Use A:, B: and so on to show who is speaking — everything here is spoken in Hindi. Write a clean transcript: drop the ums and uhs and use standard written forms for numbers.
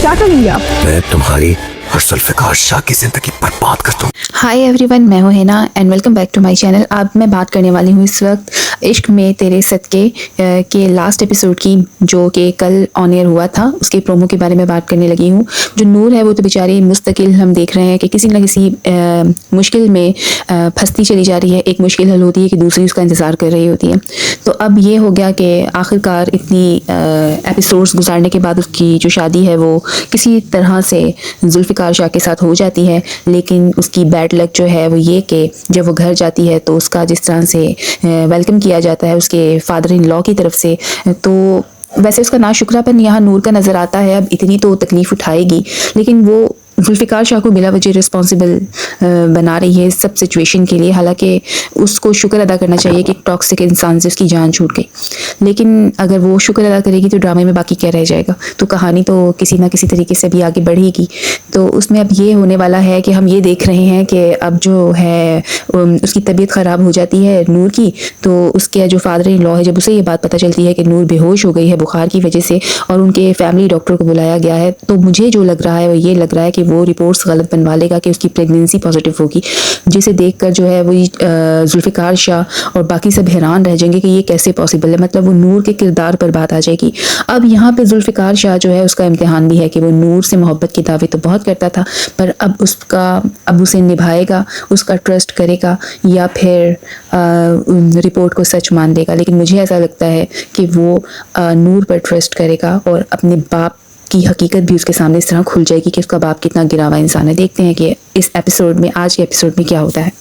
A: क्या कर रही हैं आप?
B: मैं तुम्हारी और जुल्फ़िकार शाह की जिंदगी बर्बाद कर दूं।
C: हाय एवरीवन, मैं हूं Hina and welcome back to my channel. अब मैं बात करने वाली हूँ इस वक्त इश्क में तेरे सदके के लास्ट एपिसोड की, जो कि कल ऑन एयर हुआ था। उसके प्रोमो के बारे में बात करने लगी हूँ। जो नूर है वो तो बेचारी मुस्तकिल हम देख रहे हैं कि किसी न किसी मुश्किल में फंसती चली जा रही है। एक मुश्किल हल होती है कि दूसरी उसका इंतज़ार कर रही होती है। तो अब ये हो गया कि आखिरकार इतनी एपिसोड्स गुजारने के बाद उसकी जो शादी है वो किसी तरह से जुल्फ़िकार शाह के साथ हो जाती है। लेकिन उसकी बैड लक जो है वो ये कि जब वो घर जाती है तो उसका जिस तरह से वेलकम किया जाता है उसके फादर इन लॉ की तरफ से, तो वैसे उसका नाशुक्रापन यहाँ नूर का नज़र आता है। अब इतनी तो तकलीफ़ उठाएगी, लेकिन वो जुल्फ़िकार शाह को बिला वजह रिस्पॉन्सिबल बना रही है इस सब सिचुएशन के लिए। हालांकि उसको शुक्र अदा करना चाहिए कि टॉक्सिक इंसान से उसकी जान छूट गई, लेकिन अगर वो शुक्र अदा करेगी तो ड्रामे में बाकी क्या रह जाएगा। तो कहानी तो किसी ना किसी तरीके से भी आगे बढ़ेगी। तो उसमें अब ये होने वाला है कि हम ये देख रहे हैं कि अब जो है उसकी तबीयत ख़राब हो जाती है नूर की। तो उसके जो फादर इन लॉ है, जब उसे ये बात पता चलती है कि नूर बेहोश हो गई है बुखार की वजह से और उनके फैमिली डॉक्टर को बुलाया गया है, तो मुझे जो लग रहा है वो ये लग रहा है कि वो रिपोर्ट्स गलत बनवा लेगा कि उसकी प्रेगनेंसी पॉजिटिव होगी, जिसे देखकर जो है वो जुल्फ़िकार शाह और बाकी सब हैरान रह जाएंगे कि ये कैसे पॉसिबल है। मतलब वो नूर के किरदार पर बात आ जाएगी। अब यहाँ पे जुल्फ़िकार शाह जो है उसका इम्तिहान भी है कि वो नूर से मोहब्बत की दावे तो बहुत करता था, पर अब उसे निभाएगा, उसका ट्रस्ट करेगा या फिर रिपोर्ट को सच मान लेगा। लेकिन मुझे ऐसा लगता है कि वो नूर पर ट्रस्ट करेगा और अपने बाप की हकीकत भी उसके सामने इस तरह खुल जाएगी कि उसका बाप कितना गिरा हुआ इंसान है। देखते हैं कि इस एपिसोड में, आज के एपिसोड में क्या होता है।